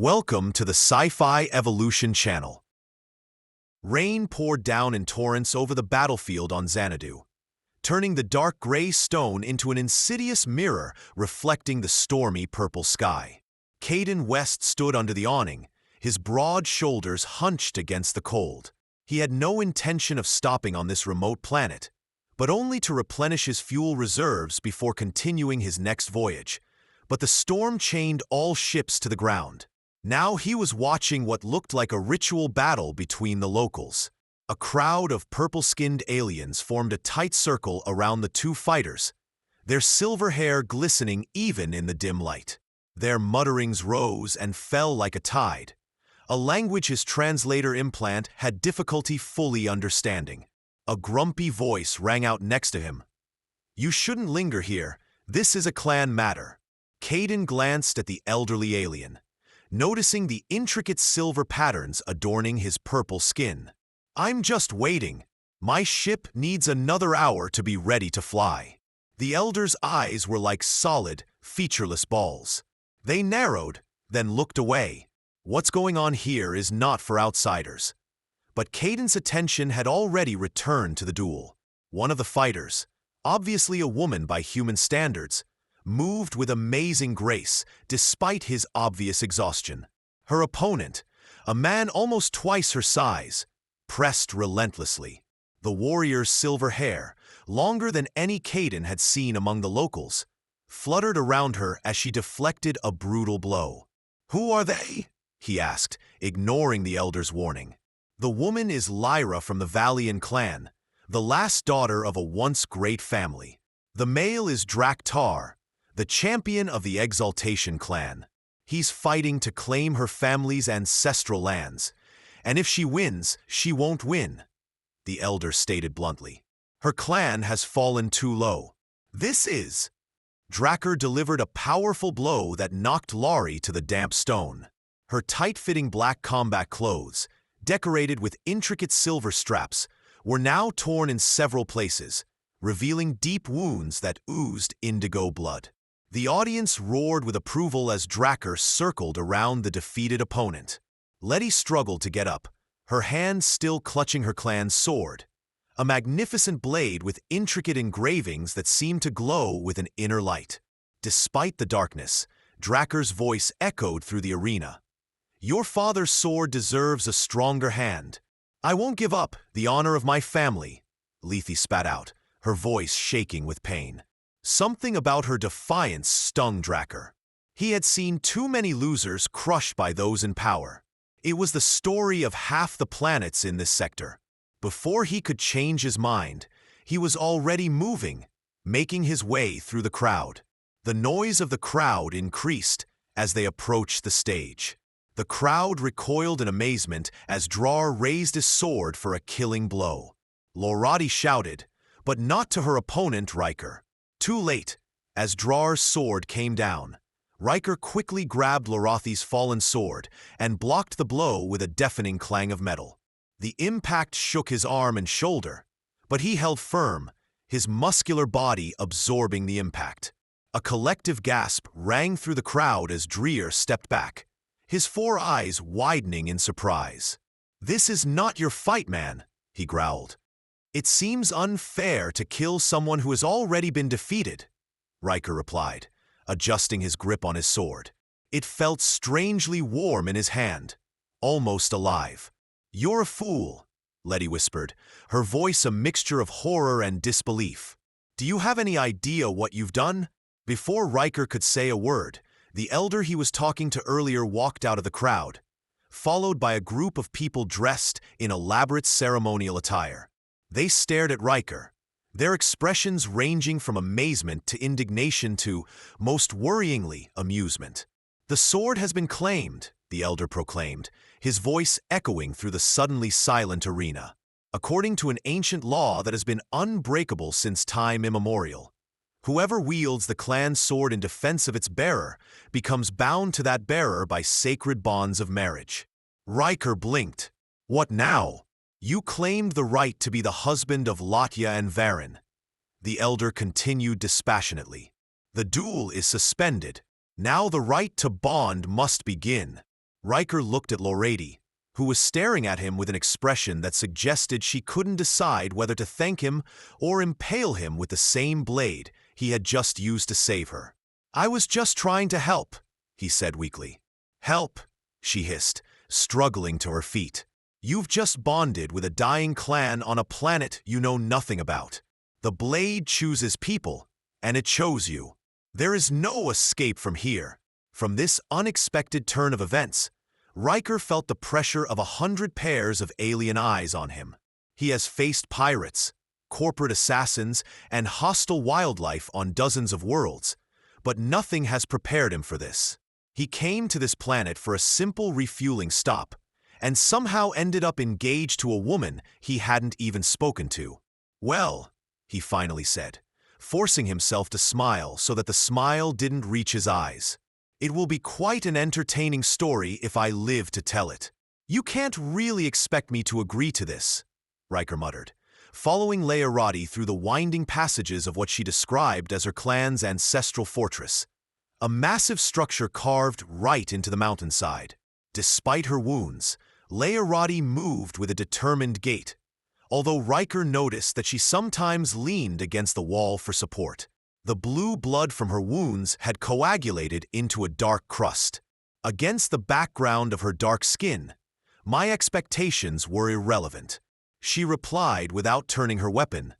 Welcome to the Sci-Fi Evolution channel. Rain poured down in torrents over the battlefield on Xanadu, turning the dark gray stone into an insidious mirror reflecting the stormy purple sky. Kayden West stood under the awning, his broad shoulders hunched against the cold. He had no intention of stopping on this remote planet, but only to replenish his fuel reserves before continuing his next voyage. But the storm chained all ships to the ground. Now he was watching what looked like a ritual battle between the locals. A crowd of purple-skinned aliens formed a tight circle around the two fighters, their silver hair glistening even in the dim light. Their mutterings rose and fell like a tide, a language his translator implant had difficulty fully understanding. A grumpy voice rang out next to him. "You shouldn't linger here. This is a clan matter." Kayden glanced at the elderly alien, noticing the intricate silver patterns adorning his purple skin. "I'm just waiting. My ship needs another hour to be ready to fly." The elder's eyes were like solid, featureless balls. They narrowed, then looked away. What's going on here is not for outsiders. But Kayden's attention had already returned to the duel. One of the fighters, obviously a woman by human standards, moved with amazing grace despite his obvious exhaustion. Her opponent, a man almost twice her size, pressed relentlessly. The warrior's silver hair, longer than any Kayden had seen among the locals, fluttered around her as she deflected a brutal blow. "Who are they?" he asked, ignoring the elder's warning. "The woman is Lyra from the Valian clan, the last daughter of a once great family. The male is Draktar, the champion of the Exaltation clan. He's fighting to claim her family's ancestral lands, and if she wins, she won't win," the elder stated bluntly. "Her clan has fallen too low. This is..." Draktar delivered a powerful blow that knocked Laurie to the damp stone. Her tight-fitting black combat clothes, decorated with intricate silver straps, were now torn in several places, revealing deep wounds that oozed indigo blood. The audience roared with approval as Draktar circled around the defeated opponent. Letty struggled to get up, her hand still clutching her clan's sword, a magnificent blade with intricate engravings that seemed to glow with an inner light. Despite the darkness, Draktar's voice echoed through the arena. "Your father's sword deserves a stronger hand. I won't give up the honor of my family," Lethe spat out, her voice shaking with pain. Something about her defiance stung Draktar. He had seen too many losers crushed by those in power. It was the story of half the planets in this sector. Before he could change his mind, he was already moving, making his way through the crowd. The noise of the crowd increased as they approached the stage. The crowd recoiled in amazement as Drar raised his sword for a killing blow. Lorati shouted, but not to her opponent Riker. Too late, as Drar's sword came down, Riker quickly grabbed Lorathi's fallen sword and blocked the blow with a deafening clang of metal. The impact shook his arm and shoulder, but he held firm, his muscular body absorbing the impact. A collective gasp rang through the crowd as Dreer stepped back, his four eyes widening in surprise. "This is not your fight, man," he growled. "It seems unfair to kill someone who has already been defeated," Riker replied, adjusting his grip on his sword. It felt strangely warm in his hand, almost alive. "You're a fool," Letty whispered, her voice a mixture of horror and disbelief. "Do you have any idea what you've done?" Before Riker could say a word, the elder he was talking to earlier walked out of the crowd, followed by a group of people dressed in elaborate ceremonial attire. They stared at Riker, their expressions ranging from amazement to indignation to, most worryingly, amusement. "The sword has been claimed," the elder proclaimed, his voice echoing through the suddenly silent arena. "According to an ancient law that has been unbreakable since time immemorial, whoever wields the clan's sword in defense of its bearer becomes bound to that bearer by sacred bonds of marriage." Riker blinked. "What now?" "You claimed the right to be the husband of Latya and Varen," the elder continued dispassionately. "The duel is suspended. Now the right to bond must begin." Riker looked at Lorady, who was staring at him with an expression that suggested she couldn't decide whether to thank him or impale him with the same blade he had just used to save her. "I was just trying to help," he said weakly. "Help," she hissed, struggling to her feet. "You've just bonded with a dying clan on a planet you know nothing about. The blade chooses people, and it chose you. There is no escape from here." From this unexpected turn of events, Riker felt the pressure of 100 pairs of alien eyes on him. He has faced pirates, corporate assassins, and hostile wildlife on dozens of worlds, but nothing has prepared him for this. He came to this planet for a simple refueling stop, and somehow ended up engaged to a woman he hadn't even spoken to. "Well," he finally said, forcing himself to smile so that the smile didn't reach his eyes. "It will be quite an entertaining story if I live to tell it." "You can't really expect me to agree to this," Riker muttered, following Lorady through the winding passages of what she described as her clan's ancestral fortress, a massive structure carved right into the mountainside. Despite her wounds, Lorady moved with a determined gait, although Riker noticed that she sometimes leaned against the wall for support. The blue blood from her wounds had coagulated into a dark crust. Against the background of her dark skin, my expectations were irrelevant. She replied without turning her weapon.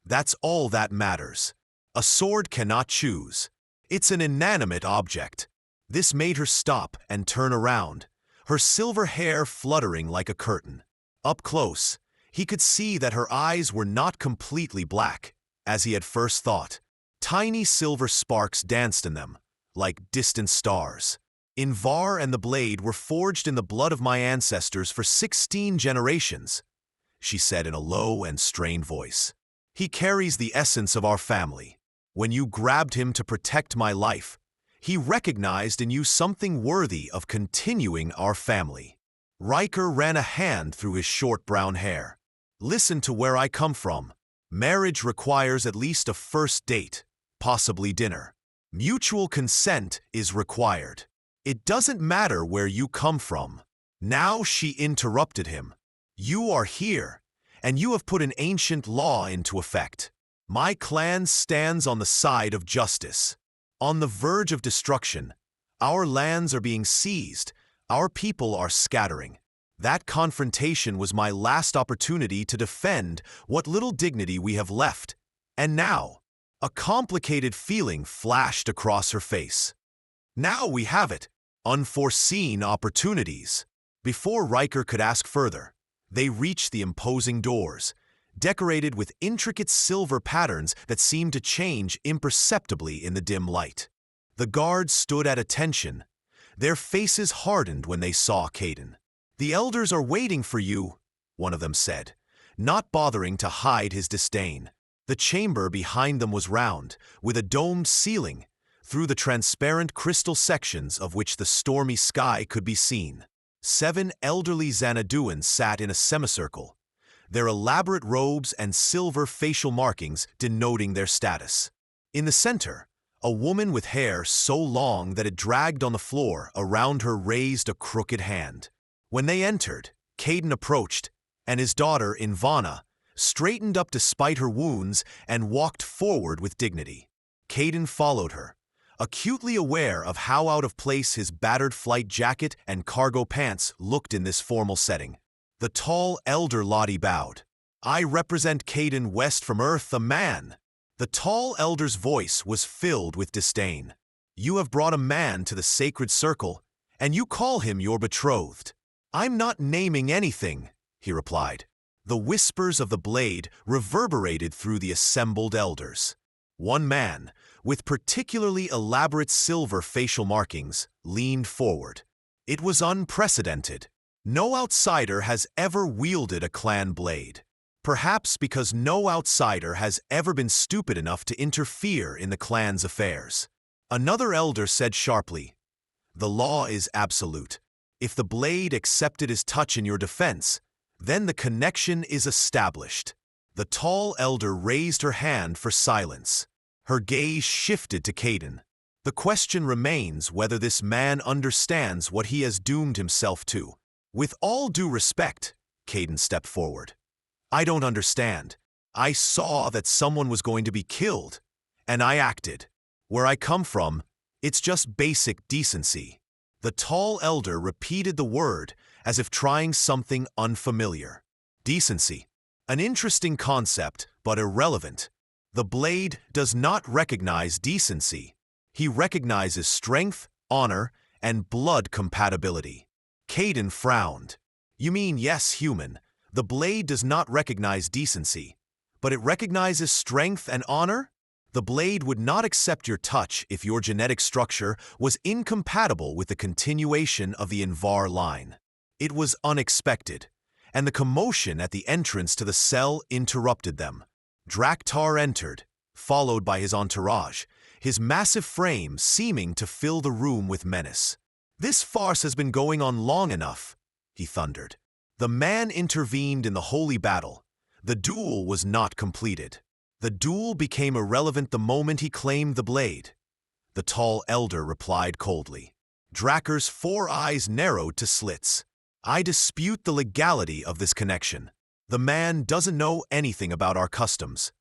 "That's all that matters. A sword cannot choose. It's an inanimate object." This made her stop and turn around, her silver hair fluttering like a curtain. Up close, he could see that her eyes were not completely black, as he had first thought. Tiny silver sparks danced in them, like distant stars. "Invar and the blade were forged in the blood of my ancestors for 16 generations, she said in a low and strained voice. "He carries the essence of our family. When you grabbed him to protect my life, he recognized in you something worthy of continuing our family." Riker ran a hand through his short brown hair. "Listen to where I come from. Marriage requires at least a first date, possibly dinner. Mutual consent is required. It doesn't matter where you come from." Now she interrupted him. "You are here, and you have put an ancient law into effect. My clan stands on the side of justice. On the verge of destruction, our lands are being seized, our people are scattering. That confrontation was my last opportunity to defend what little dignity we have left. And now," a complicated feeling flashed across her face. "Now we have it. Unforeseen opportunities." Before Riker could ask further, they reached the imposing doors, decorated with intricate silver patterns that seemed to change imperceptibly in the dim light. The guards stood at attention, their faces hardened when they saw Kayden. "The elders are waiting for you," one of them said, not bothering to hide his disdain. The chamber behind them was round, with a domed ceiling, through the transparent crystal sections of which the stormy sky could be seen. 7 elderly Xanaduans sat in a semicircle, their elaborate robes and silver facial markings denoting their status. In the center, a woman with hair so long that it dragged on the floor around her raised a crooked hand. When they entered, Kayden approached, and his daughter, Ivana, straightened up despite her wounds and walked forward with dignity. Kayden followed her, acutely aware of how out of place his battered flight jacket and cargo pants looked in this formal setting. The tall elder Lottie bowed. "I represent Kayden West from Earth, a man." The tall elder's voice was filled with disdain. "You have brought a man to the sacred circle, and you call him your betrothed." "I'm not naming anything," he replied. The whispers of the blade reverberated through the assembled elders. One man, with particularly elaborate silver facial markings, leaned forward. It was unprecedented. No outsider has ever wielded a clan blade. Perhaps because no outsider has ever been stupid enough to interfere in the clan's affairs. Another elder said sharply, "The law is absolute. If the blade accepted his touch in your defense, then the connection is established." The tall elder raised her hand for silence. Her gaze shifted to Kayden. The question remains whether this man understands what he has doomed himself to. With all due respect, Kayden stepped forward. I don't understand. I saw that someone was going to be killed, and I acted. Where I come from, it's just basic decency. The tall elder repeated the word as if trying something unfamiliar. Decency. An interesting concept, but irrelevant. The blade does not recognize decency. He recognizes strength, honor, and blood compatibility. Kayden frowned. You mean, yes, human, the blade does not recognize decency, but it recognizes strength and honor? The blade would not accept your touch if your genetic structure was incompatible with the continuation of the Invar line. It was unexpected, and the commotion at the entrance to the cell interrupted them. Draktar entered, followed by his entourage, his massive frame seeming to fill the room with menace. This farce has been going on long enough, he thundered. The man intervened in the holy battle. The duel was not completed. The duel became irrelevant the moment he claimed the blade. The tall elder replied coldly. Drakar's 4 eyes narrowed to slits. I dispute the legality of this connection. The man doesn't know anything about our customs.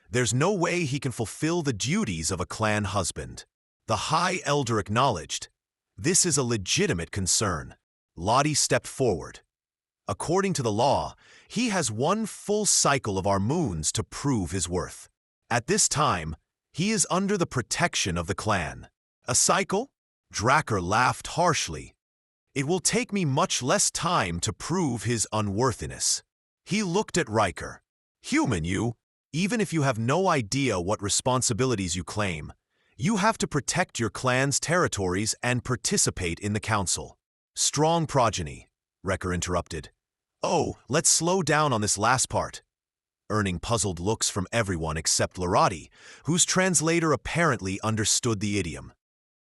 There's no way he can fulfill the duties of a clan husband. The High Elder acknowledged. This is a legitimate concern. Lottie stepped forward. According to the law, he has 1 full cycle of our moons to prove his worth. At this time, he is under the protection of the clan. A cycle? Drakar laughed harshly. It will take me much less time to prove his unworthiness. He looked at Riker. Human, you. Even if you have no idea what responsibilities you claim, you have to protect your clan's territories and participate in the council. Strong progeny, Wrecker interrupted. Oh, let's slow down on this last part. Earning puzzled looks from everyone except Lorati, whose translator apparently understood the idiom.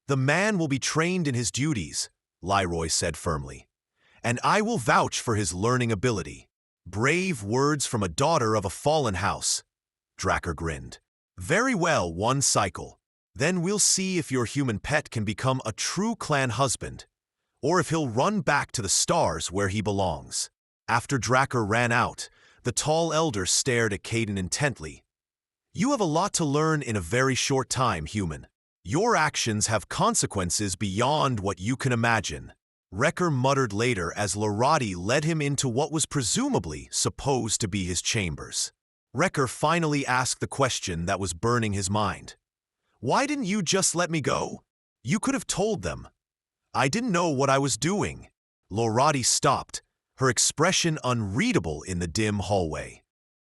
The man will be trained in his duties, Leroy said firmly. And I will vouch for his learning ability. Brave words from a daughter of a fallen house. Drakar grinned. Very well, 1 cycle. Then we'll see if your human pet can become a true clan husband, or if he'll run back to the stars where he belongs. After Drakar ran out, the tall elder stared at Kayden intently. You have a lot to learn in a very short time, human. Your actions have consequences beyond what you can imagine. Wrecker muttered later as Lorati led him into what was presumably supposed to be his chambers. Wrecker finally asked the question that was burning his mind. Why didn't you just let me go? You could have told them. I didn't know what I was doing. Lorati stopped, her expression unreadable in the dim hallway.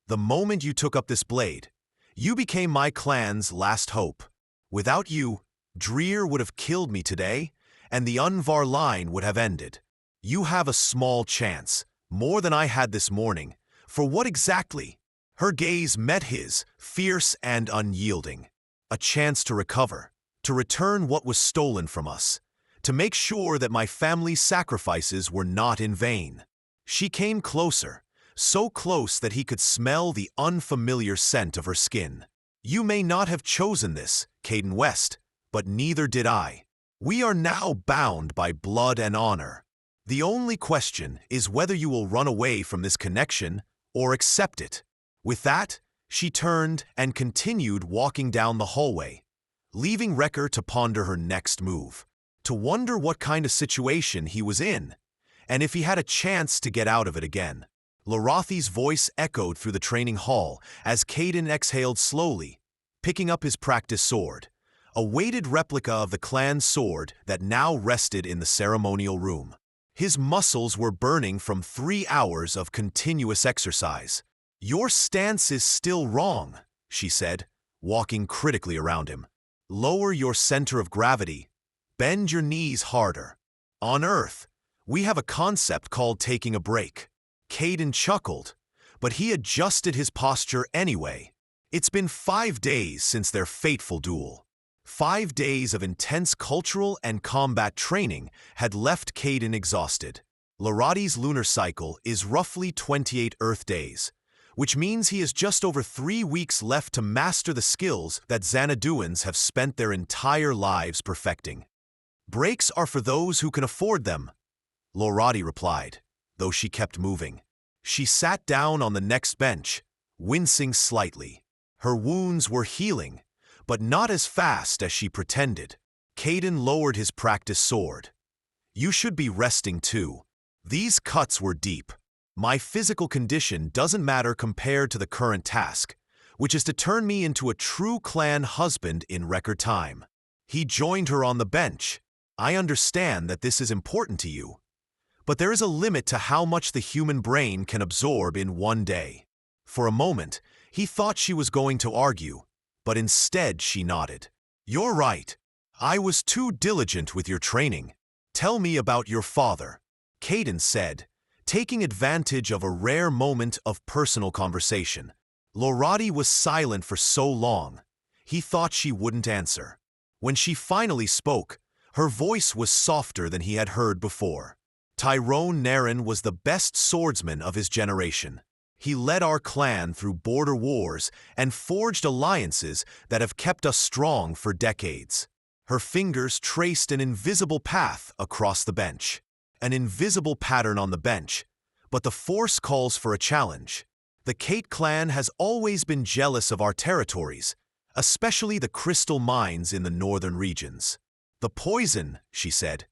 The moment you took up this blade, you became my clan's last hope. Without you, Dreer would have killed me today, and the Unvar line would have ended. You have a small chance, more than I had this morning. For what exactly? Her gaze met his, fierce and unyielding. A chance to recover, to return what was stolen from us, to make sure that my family's sacrifices were not in vain. She came closer, so close that he could smell the unfamiliar scent of her skin. You may not have chosen this, Kayden West, but neither did I. We are now bound by blood and honor. The only question is whether you will run away from this connection or accept it. With that, she turned and continued walking down the hallway, leaving Wrecker to ponder her next move, to wonder what kind of situation he was in, and if he had a chance to get out of it again. Lorathi's voice echoed through the training hall as Kayden exhaled slowly, picking up his practice sword, a weighted replica of the clan's sword that now rested in the ceremonial room. His muscles were burning from 3 hours of continuous exercise. Your stance is still wrong, she said, walking critically around him. Lower your center of gravity. Bend your knees harder. On Earth, we have a concept called taking a break. Kayden chuckled, but he adjusted his posture anyway. It's been 5 days since their fateful duel. 5 days of intense cultural and combat training had left Kayden exhausted. Lorati's lunar cycle is roughly 28 Earth days, which means he has just over 3 weeks left to master the skills that Xanaduans have spent their entire lives perfecting. Breaks are for those who can afford them, Lorati replied, though she kept moving. She sat down on the next bench, wincing slightly. Her wounds were healing, but not as fast as she pretended. Kayden lowered his practice sword. You should be resting too. These cuts were deep. My physical condition doesn't matter compared to the current task, which is to turn me into a true clan husband in record time. He joined her on the bench. I understand that this is important to you, but there is a limit to how much the human brain can absorb in one day. For a moment, he thought she was going to argue, but instead she nodded. You're right. I was too diligent with your training. Tell me about your father, Kayden said, taking advantage of a rare moment of personal conversation. Lorati was silent for so long, he thought she wouldn't answer. When she finally spoke, her voice was softer than he had heard before. Tyrone Naren was the best swordsman of his generation. He led our clan through border wars and forged alliances that have kept us strong for decades. Her fingers traced an invisible path across the bench. An invisible pattern on the bench, but the force calls for a challenge. The Kate clan has always been jealous of our territories, especially the crystal mines in the northern regions. The poison, she said,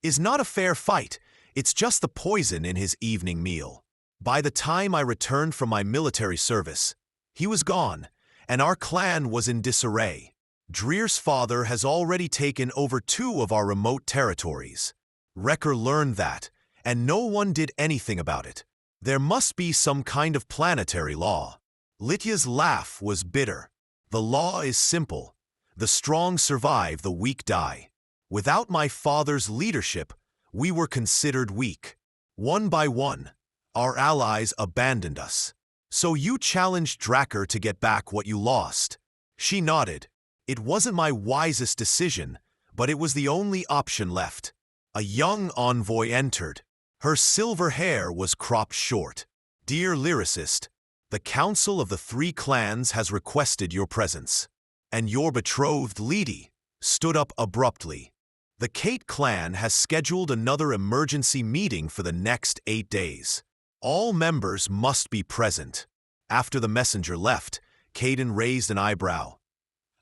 is not a fair fight. It's just the poison in his evening meal. By the time I returned from my military service, he was gone, and our clan was in disarray. Dreer's father has already taken over 2 of our remote territories. Wrecker learned that, and no one did anything about it. There must be some kind of planetary law. Litya's laugh was bitter. The law is simple. The strong survive, the weak die. Without my father's leadership, we were considered weak. One by one, our allies abandoned us. So you challenged Dracker to get back what you lost. She nodded. It wasn't my wisest decision, but it was the only option left. A young envoy entered. Her silver hair was cropped short. Dear lyricist, the Council of the 3 Clans has requested your presence. And your betrothed Lidi stood up abruptly. The Kate clan has scheduled another emergency meeting for the next 8 days. All members must be present. After the messenger left, Kayden raised an eyebrow.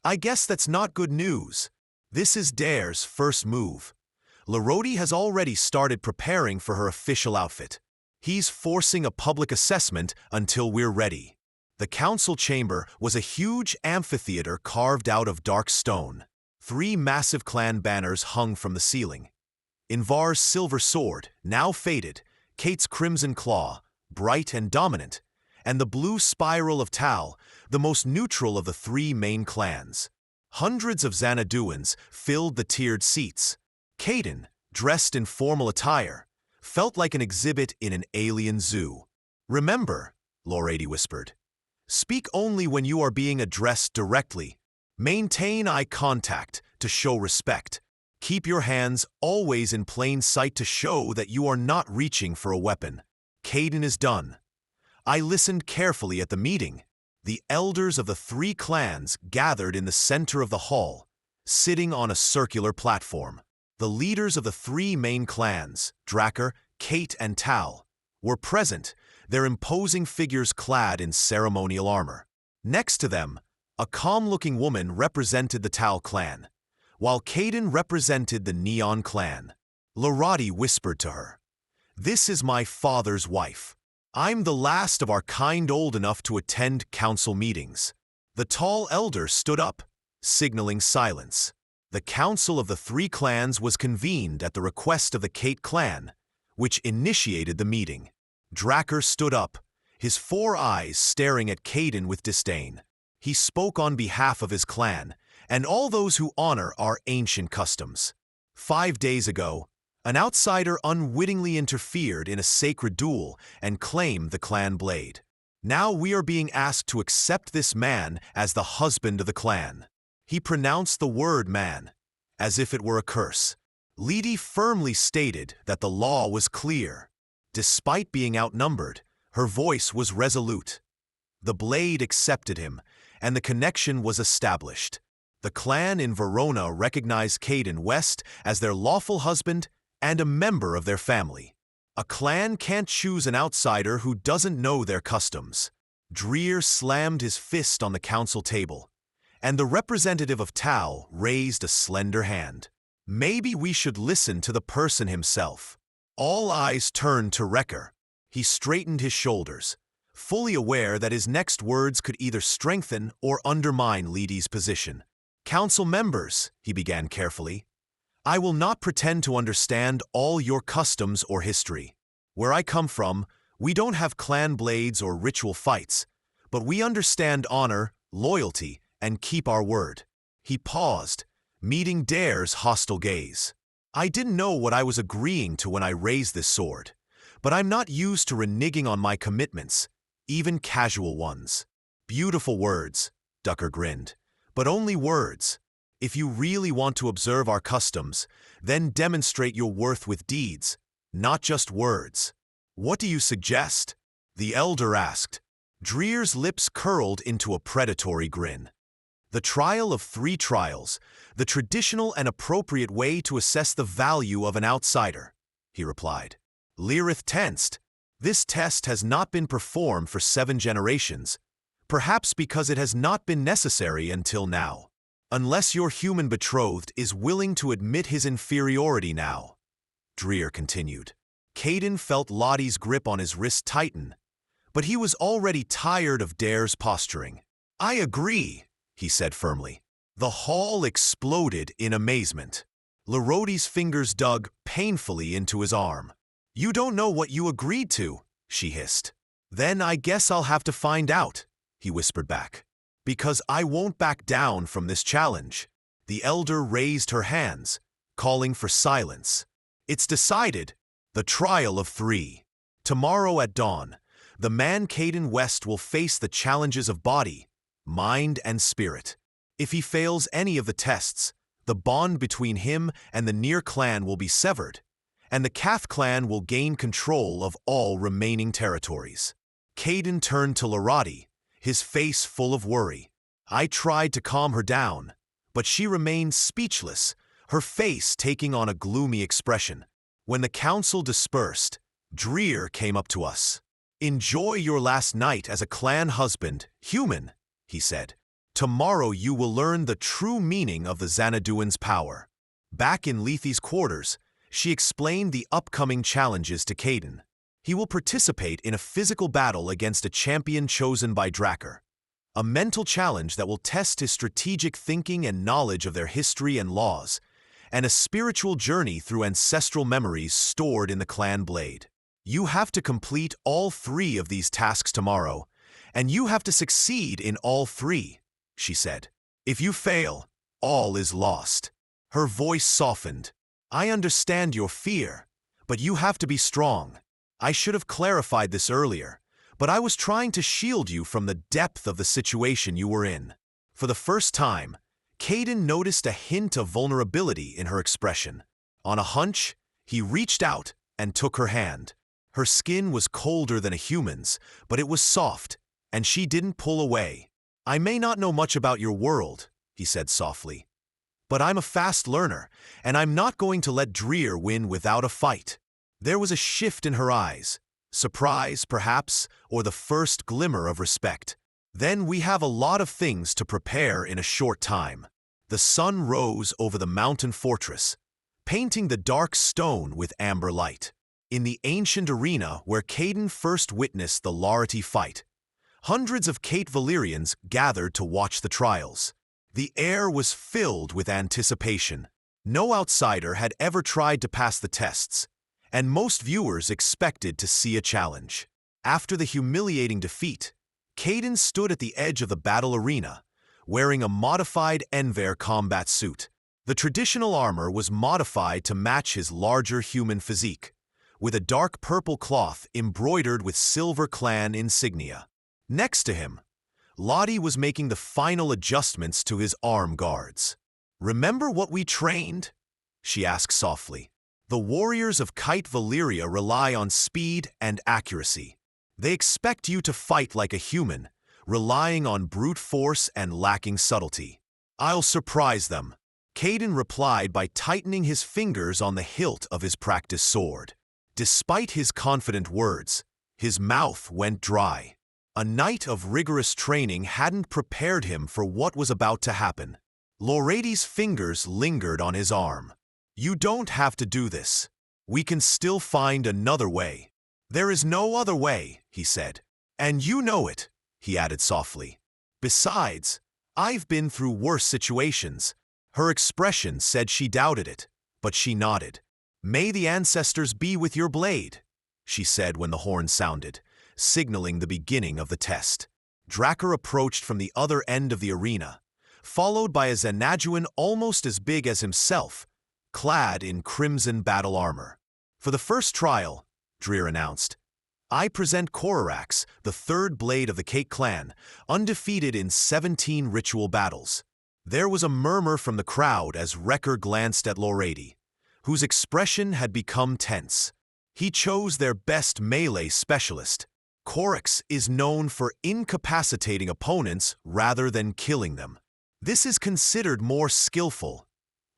I guess that's not good news. This is Dare's first move. Lorati has already started preparing for her official outfit. He's forcing a public assessment until we're ready. The council chamber was a huge amphitheater carved out of dark stone. 3 massive clan banners hung from the ceiling. Invar's silver sword, now faded, Kate's crimson claw, bright and dominant, and the blue spiral of Tal, the most neutral of the 3 main clans. Hundreds of Xanaduans filled the tiered seats. Kayden, dressed in formal attire, felt like an exhibit in an alien zoo. Remember, Lorati whispered, speak only when you are being addressed directly. Maintain eye contact to show respect. Keep your hands always in plain sight to show that you are not reaching for a weapon. Kayden is done. I listened carefully at the meeting. The elders of the 3 clans gathered in the center of the hall, sitting on a circular platform. The leaders of the 3 main clans, Dracker, Kate, and Tal, were present, their imposing figures clad in ceremonial armor. Next to them, a calm-looking woman represented the Tal clan, while Kayden represented the Neon clan. Lorati whispered to her, "This is my father's wife. I'm the last of our kind old enough to attend council meetings." The tall elder stood up, signaling silence. The council of the 3 clans was convened at the request of the Kate clan, which initiated the meeting. Dracker stood up, his 4 eyes staring at Kayden with disdain. He spoke on behalf of his clan, and all those who honor our ancient customs. 5 days ago, an outsider unwittingly interfered in a sacred duel and claimed the clan blade. Now we are being asked to accept this man as the husband of the clan. He pronounced the word man, as if it were a curse. Lidi firmly stated that the law was clear. Despite being outnumbered, her voice was resolute. The blade accepted him, and the connection was established. The clan in Verona recognized Kayden West as their lawful husband and a member of their family. A clan can't choose an outsider who doesn't know their customs. Dreer slammed his fist on the council table, and the representative of Tau raised a slender hand. Maybe we should listen to the person himself. All eyes turned to Wrecker. He straightened his shoulders, fully aware that his next words could either strengthen or undermine Leidy's position. "Council members," he began carefully, "I will not pretend to understand all your customs or history. Where I come from, we don't have clan blades or ritual fights, but we understand honor, loyalty, and keep our word." He paused, meeting Dare's hostile gaze. "I didn't know what I was agreeing to when I raised this sword, but I'm not used to reneging on my commitments, even casual ones." "Beautiful words," Ducker grinned, "but only words. If you really want to observe our customs, then demonstrate your worth with deeds, not just words." "What do you suggest?" the elder asked. Dreer's lips curled into a predatory grin. "The trial of 3 trials, the traditional and appropriate way to assess the value of an outsider," he replied. Lyrith tensed. This test has not been performed for 7 generations, perhaps because it has not been necessary until now. "Unless your human betrothed is willing to admit his inferiority now," Dreer continued. Kayden felt Lottie's grip on his wrist tighten, but he was already tired of Dare's posturing. "I agree," he said firmly. The hall exploded in amazement. Larodi's fingers dug painfully into his arm. "You don't know what you agreed to," she hissed. "Then I guess I'll have to find out," he whispered back. "Because I won't back down from this challenge." The elder raised her hands, calling for silence. "It's decided. The trial of 3. Tomorrow at dawn, the man Kayden West will face the challenges of body, mind, and spirit. If he fails any of the tests, the bond between him and the Near clan will be severed, and the Cath clan will gain control of all remaining territories." Kayden turned to Larodi, his face full of worry. I tried to calm her down, but she remained speechless, her face taking on a gloomy expression. When the council dispersed, Dreer came up to us. "Enjoy your last night as a clan husband, human," he said. "Tomorrow you will learn the true meaning of the Xanaduan's power." Back in Lethe's quarters, she explained the upcoming challenges to Kayden. He will participate in a physical battle against a champion chosen by Drakkar, a mental challenge that will test his strategic thinking and knowledge of their history and laws, and a spiritual journey through ancestral memories stored in the clan blade. "You have to complete all 3 of these tasks tomorrow, and you have to succeed in all 3, she said. "If you fail, all is lost." Her voice softened. "I understand your fear, but you have to be strong. I should have clarified this earlier, but I was trying to shield you from the depth of the situation you were in." For the first time, Kayden noticed a hint of vulnerability in her expression. On a hunch, he reached out and took her hand. Her skin was colder than a human's, but it was soft, and she didn't pull away. "I may not know much about your world," he said softly, "but I'm a fast learner, and I'm not going to let Dreer win without a fight." There was a shift in her eyes, surprise, perhaps, or the first glimmer of respect. "Then we have a lot of things to prepare in a short time." The sun rose over the mountain fortress, painting the dark stone with amber light. In the ancient arena where Kayden first witnessed the Larity fight, hundreds of Kate Valyrians gathered to watch the trials. The air was filled with anticipation. No outsider had ever tried to pass the tests, and most viewers expected to see a challenge. After the humiliating defeat, Kayden stood at the edge of the battle arena, wearing a modified Enver combat suit. The traditional armor was modified to match his larger human physique, with a dark purple cloth embroidered with silver clan insignia. Next to him, Lottie was making the final adjustments to his arm guards. "Remember what we trained?" she asked softly. "The warriors of Kite Valyria rely on speed and accuracy. They expect you to fight like a human, relying on brute force and lacking subtlety. "I'll surprise them," Kayden replied by tightening his fingers on the hilt of his practiced sword. Despite his confident words, his mouth went dry. A night of rigorous training hadn't prepared him for what was about to happen. Loradi's fingers lingered on his arm. "You don't have to do this. We can still find another way." "There is no other way," he said. "And you know it," he added softly. "Besides, I've been through worse situations." Her expression said she doubted it, but she nodded. "May the ancestors be with your blade," she said when the horn sounded, signaling the beginning of the test. Drakkar approached from the other end of the arena, followed by a Xanaduan almost as big as himself, clad in crimson battle armor. "For the first trial," Dreer announced, "I present Korax, the third blade of the Kate clan, undefeated in 17 ritual battles." There was a murmur from the crowd as Wrecker glanced at Loradi, whose expression had become tense. He chose their best melee specialist. Korax is known for incapacitating opponents rather than killing them. "This is considered more skillful,"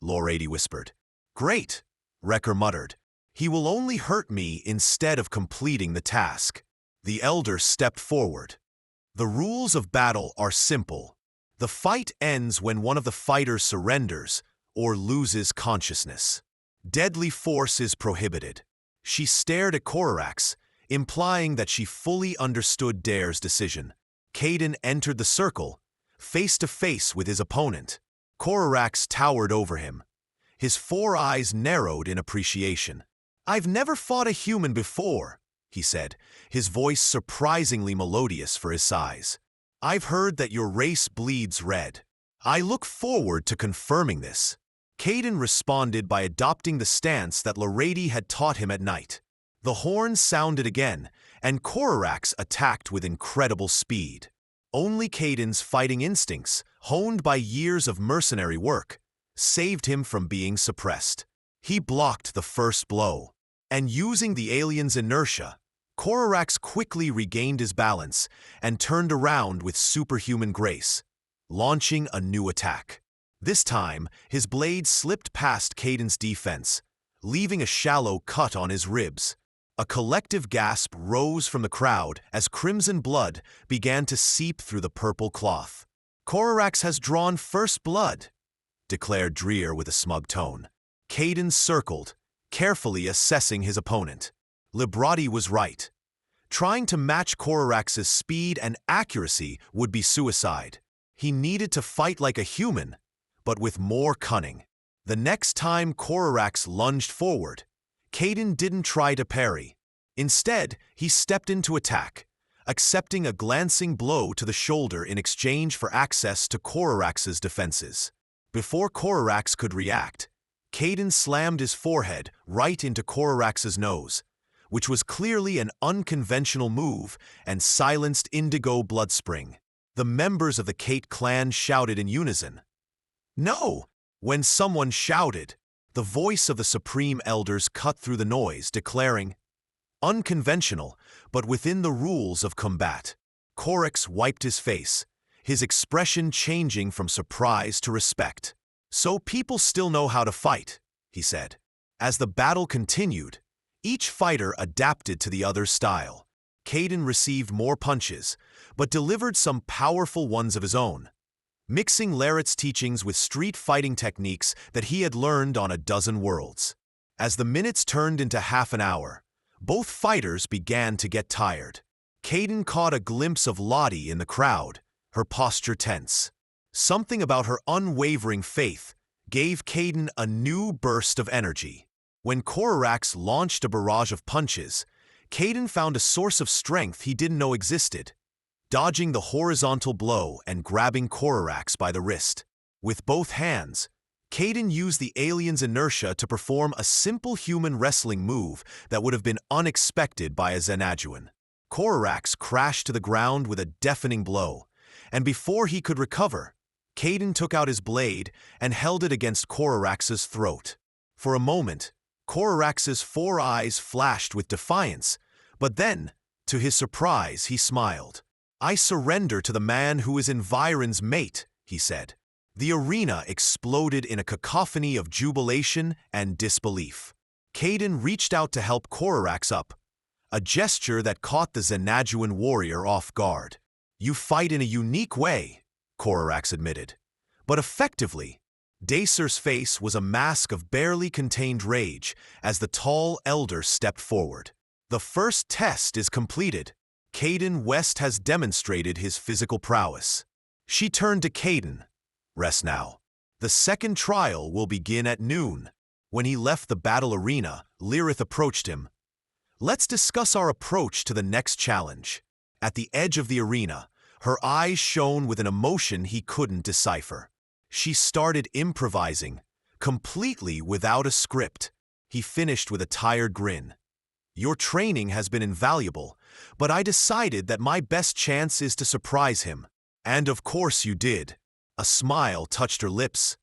Loradi whispered. "Great," Wrecker muttered. "He will only hurt me instead of completing the task." The elder stepped forward. "The rules of battle are simple. The fight ends when one of the fighters surrenders or loses consciousness. Deadly force is prohibited." She stared at Korax, implying that she fully understood Dare's decision. Kayden entered the circle, face to face with his opponent. Korax towered over him. His 4 eyes narrowed in appreciation. "I've never fought a human before," he said, his voice surprisingly melodious for his size. "I've heard that your race bleeds red. I look forward to confirming this." Kayden responded by adopting the stance that Loradi had taught him at night. The horn sounded again, and Korax attacked with incredible speed. Only Kayden's fighting instincts, honed by years of mercenary work, saved him from being suppressed. He blocked the first blow, and using the alien's inertia, Korax quickly regained his balance and turned around with superhuman grace, launching a new attack. This time, his blade slipped past Kayden's defense, leaving a shallow cut on his ribs. A collective gasp rose from the crowd as crimson blood began to seep through the purple cloth. "Korax has drawn first blood," declared Dreer with a smug tone. Kayden circled, carefully assessing his opponent. Librati was right. Trying to match Korax's speed and accuracy would be suicide. He needed to fight like a human, but with more cunning. The next time Korax lunged forward, Kayden didn't try to parry. Instead, he stepped into attack, accepting a glancing blow to the shoulder in exchange for access to Korax's defenses. Before Korax could react, Kayden slammed his forehead right into Korax's nose, which was clearly an unconventional move, and silenced Indigo Bloodspring. The members of the Kate clan shouted in unison. "No!" When someone shouted, the voice of the Supreme Elders cut through the noise, declaring, "Unconventional, but within the rules of combat." Korax wiped his face, his expression changing from surprise to respect. "So people still know how to fight," he said. As the battle continued, each fighter adapted to the other's style. Kayden received more punches, but delivered some powerful ones of his own, mixing Larrett's teachings with street fighting techniques that he had learned on a dozen worlds. As the minutes turned into half an hour, both fighters began to get tired. Kayden caught a glimpse of Lottie in the crowd, her posture tense. Something about her unwavering faith gave Kayden a new burst of energy. When Korax launched a barrage of punches, Kayden found a source of strength he didn't know existed, dodging the horizontal blow and grabbing Korax by the wrist. With both hands, Kayden used the alien's inertia to perform a simple human wrestling move that would have been unexpected by a Xanaduan. Korax crashed to the ground with a deafening blow, and before he could recover, Kayden took out his blade and held it against Korax's throat. For a moment, Korax's 4 eyes flashed with defiance, but then, to his surprise, he smiled. "I surrender to the man who is Environ's mate," he said. The arena exploded in a cacophony of jubilation and disbelief. Kayden reached out to help Korax up, a gesture that caught the Xanaduan warrior off guard. "You fight in a unique way," Korax admitted. "But effectively." Dacer's face was a mask of barely contained rage as the tall elder stepped forward. "The first test is completed. Kayden West has demonstrated his physical prowess." She turned to Kayden. "Rest now. The second trial will begin at noon." When he left the battle arena, Lyrith approached him. "Let's discuss our approach to the next challenge." At the edge of the arena, her eyes shone with an emotion he couldn't decipher. She started improvising, completely without a script. He finished with a tired grin. "Your training has been invaluable, but I decided that my best chance is to surprise him." "And of course you did." A smile touched her lips.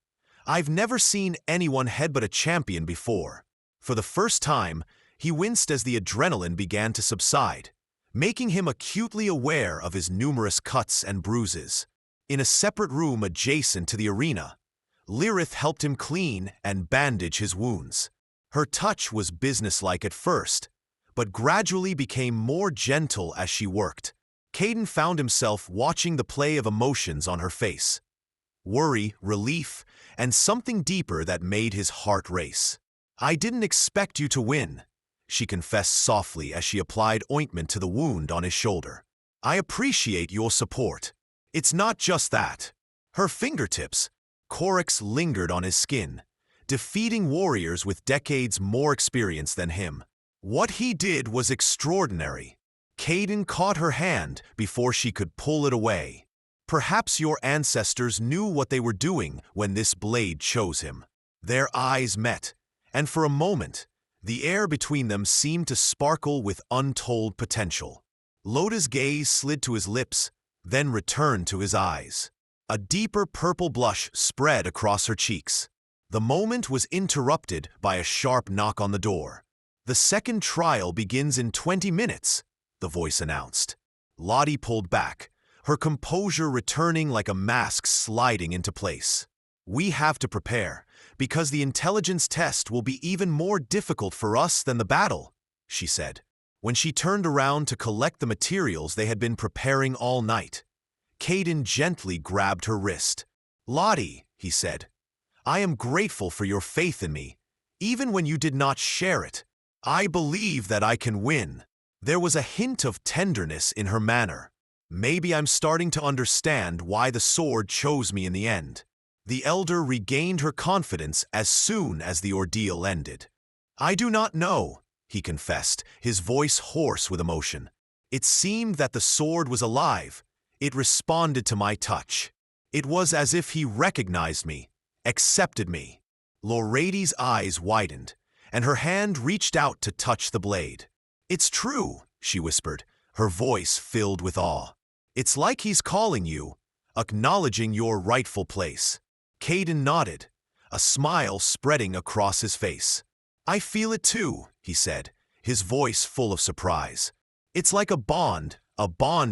"I've never seen anyone headbutt a champion before." For the first time, he winced as the adrenaline began to subside, making him acutely aware of his numerous cuts and bruises. In a separate room adjacent to the arena, Lyrith helped him clean and bandage his wounds. Her touch was businesslike at first, but gradually became more gentle as she worked. Kayden found himself watching the play of emotions on her face. Worry, relief, and something deeper that made his heart race. "I didn't expect you to win," she confessed softly as she applied ointment to the wound on his shoulder. "I appreciate your support." "It's not just that." Her fingertips, Korax lingered on his skin, defeating warriors with decades more experience than him. What he did was extraordinary. Kayden caught her hand before she could pull it away. "Perhaps your ancestors knew what they were doing when this blade chose him." Their eyes met, and for a moment, the air between them seemed to sparkle with untold potential. Loda's gaze slid to his lips, then returned to his eyes. A deeper purple blush spread across her cheeks. The moment was interrupted by a sharp knock on the door. "The second trial begins in 20 minutes, the voice announced. Lottie pulled back, her composure returning like a mask sliding into place. "We have to prepare, because the intelligence test will be even more difficult for us than the battle," she said. When she turned around to collect the materials they had been preparing all night, Kayden gently grabbed her wrist. "Lottie," he said, "I am grateful for your faith in me, even when you did not share it. I believe that I can win." There was a hint of tenderness in her manner. "Maybe I'm starting to understand why the sword chose me in the end." The elder regained her confidence as soon as the ordeal ended. "I do not know," he confessed, his voice hoarse with emotion. "It seemed that the sword was alive. It responded to my touch. It was as if he recognized me, accepted me." Loraidi's eyes widened, and her hand reached out to touch the blade. "It's true," she whispered, her voice filled with awe. "It's like he's calling you, acknowledging your rightful place." Kayden nodded, a smile spreading across his face. "I feel it too," he said, his voice full of surprise. "It's like a bond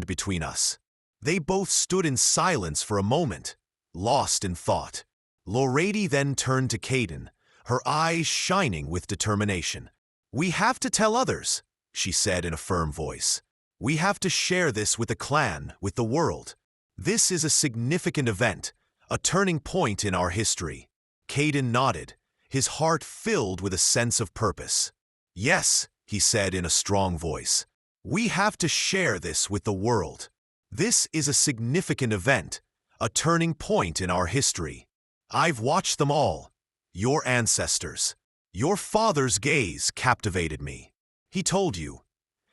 between us." They both stood in silence for a moment, lost in thought. Loraidi then turned to Kayden, her eyes shining with determination. "We have to tell others," she said in a firm voice. "We have to share this with the clan, with the world. This is a significant event, a turning point in our history." Kayden nodded, his heart filled with a sense of purpose. "Yes," he said in a strong voice. "We have to share this with the world. This is a significant event, a turning point in our history. I've watched them all. Your ancestors. Your father's gaze captivated me. He told you.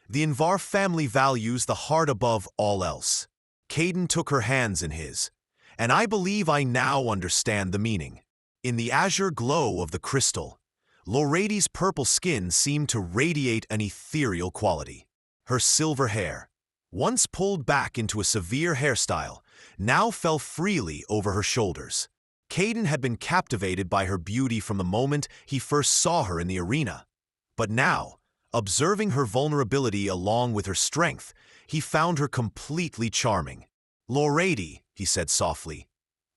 The Invar family values the heart above all else." Kayden took her hands in his, and I believe I now understand the meaning. In the azure glow of the crystal, Loraidi's purple skin seemed to radiate an ethereal quality. Her silver hair, once pulled back into a severe hairstyle, now fell freely over her shoulders. Kayden had been captivated by her beauty from the moment he first saw her in the arena. But now, Observing her vulnerability along with her strength, he found her completely charming. "Lorady," he said softly,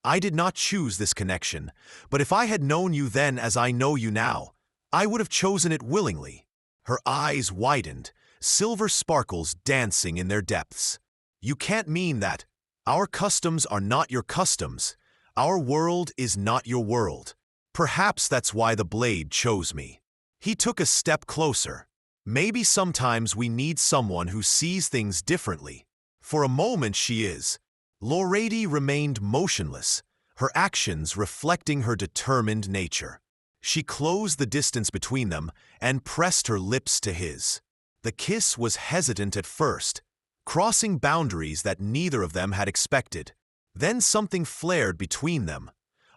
"I did not choose this connection, but if I had known you then as I know you now, I would have chosen it willingly." Her eyes widened, silver sparkles dancing in their depths. "You can't mean that. Our customs are not your customs. Our world is not your world. Perhaps that's why the blade chose me." He took a step closer. "Maybe sometimes we need someone who sees things differently." For a moment she is. Lorady remained motionless, her actions reflecting her determined nature. She closed the distance between them and pressed her lips to his. The kiss was hesitant at first, crossing boundaries that neither of them had expected. Then something flared between them,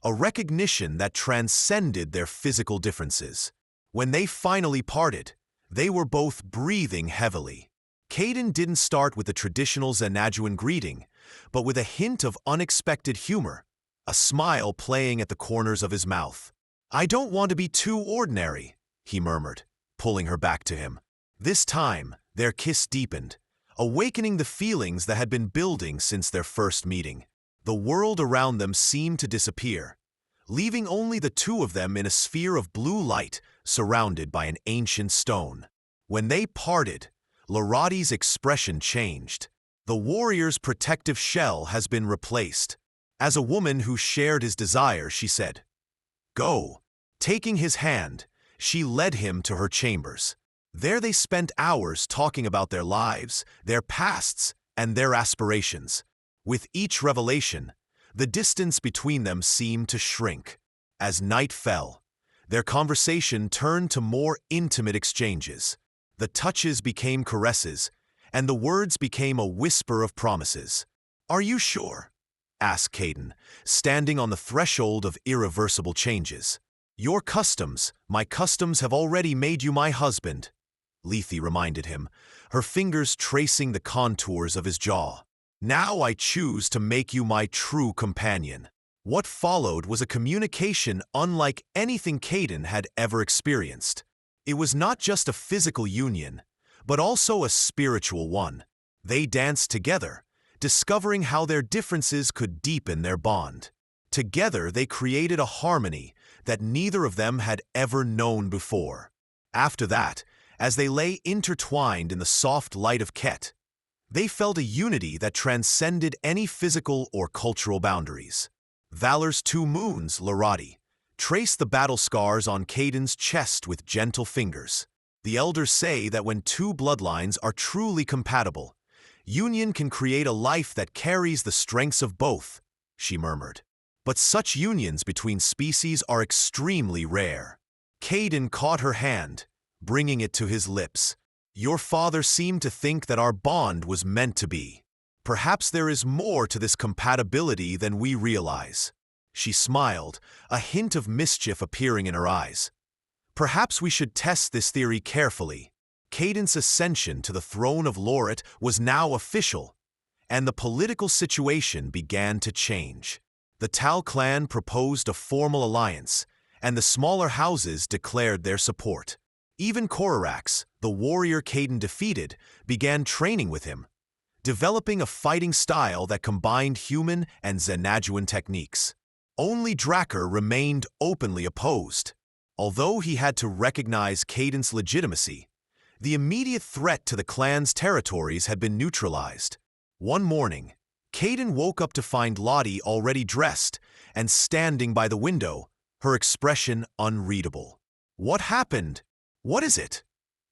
a recognition that transcended their physical differences. When they finally parted, they were both breathing heavily. Kayden didn't start with the traditional Xanaduan greeting, but with a hint of unexpected humor, a smile playing at the corners of his mouth. "I don't want to be too ordinary," he murmured, pulling her back to him. This time, their kiss deepened, awakening the feelings that had been building since their first meeting. The world around them seemed to disappear, leaving only the two of them in a sphere of blue light surrounded by an ancient stone. When they parted, Lorady's expression changed. The warrior's protective shell has been replaced. As a woman who shared his desire, she said, "Go." Taking his hand, she led him to her chambers. There they spent hours talking about their lives, their pasts, and their aspirations. With each revelation, the distance between them seemed to shrink. As night fell, their conversation turned to more intimate exchanges. The touches became caresses, and the words became a whisper of promises. "Are you sure?" asked Kayden, standing on the threshold of irreversible changes. "Your customs, my customs have already made you my husband," Lethe reminded him, her fingers tracing the contours of his jaw. "Now I choose to make you my true companion." What followed was a communication unlike anything Kayden had ever experienced. It was not just a physical union, but also a spiritual one. They danced together, discovering how their differences could deepen their bond. Together they created a harmony that neither of them had ever known before. After that, as they lay intertwined in the soft light of Ket, they felt a unity that transcended any physical or cultural boundaries. Valor's two moons, Lorady, traced the battle scars on Kayden's chest with gentle fingers. "The elders say that when two bloodlines are truly compatible, union can create a life that carries the strengths of both," she murmured. "But such unions between species are extremely rare." Kayden caught her hand, bringing it to his lips. "Your father seemed to think that our bond was meant to be. Perhaps there is more to this compatibility than we realize." She smiled, a hint of mischief appearing in her eyes. "Perhaps we should test this theory carefully." Kayden's ascension to the throne of Loret was now official, and the political situation began to change. The Tal clan proposed a formal alliance, and the smaller houses declared their support. Even Korax, the warrior Kayden defeated, began training with him, developing a fighting style that combined human and Xanaduan techniques. Only Drakkar remained openly opposed. Although he had to recognize Kayden's legitimacy, the immediate threat to the clan's territories had been neutralized. One morning, Kayden woke up to find Lottie already dressed and standing by the window, her expression unreadable. "What happened? What is it?"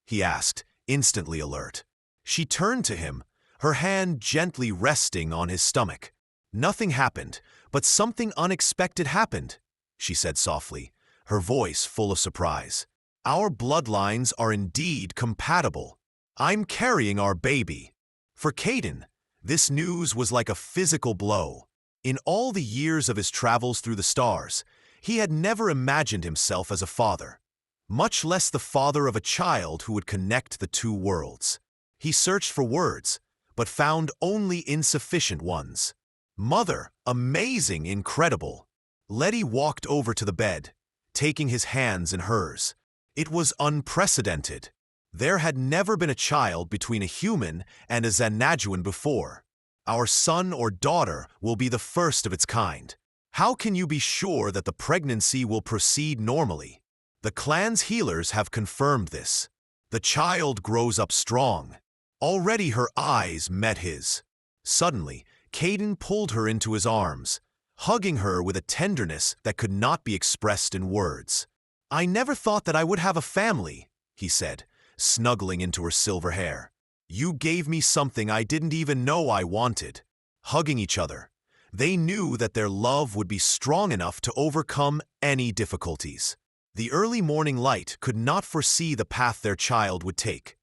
he asked, instantly alert. She turned to him, her hand gently resting on his stomach. "Nothing happened, but something unexpected happened," she said softly, her voice full of surprise. "Our bloodlines are indeed compatible. I'm carrying our baby." For Kayden, this news was like a physical blow. In all the years of his travels through the stars, he had never imagined himself as a father, much less the father of a child who would connect the two worlds. He searched for words, but found only insufficient ones. "Mother, amazing, incredible." Letty walked over to the bed, taking his hands in hers. "It was unprecedented." There had never been a child between a human and a Xanaduan before. Our son or daughter will be the first of its kind. How can you be sure that the pregnancy will proceed normally? The clan's healers have confirmed this. The child grows up strong. Already her eyes met his. Suddenly, Kayden pulled her into his arms, hugging her with a tenderness that could not be expressed in words. "I never thought that I would have a family," he said, snuggling into her silver hair. "You gave me something I didn't even know I wanted." Hugging each other, they knew that their love would be strong enough to overcome any difficulties. The early morning light could not foresee the path their child would take,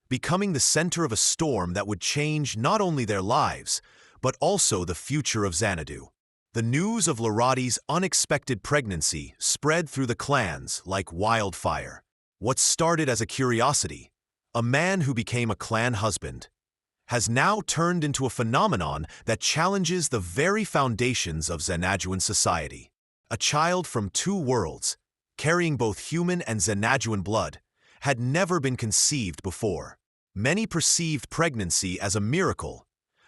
becoming the center of a storm that would change not only their lives, but also the future of Xanadu. The news of Larati's unexpected pregnancy spread through the clans like wildfire. What started as a curiosity, a man who became a clan husband, has now turned into a phenomenon that challenges the very foundations of Xanaduan society. A child from two worlds, carrying both human and Xanaduan blood, had never been conceived before. Many perceived pregnancy as a miracle,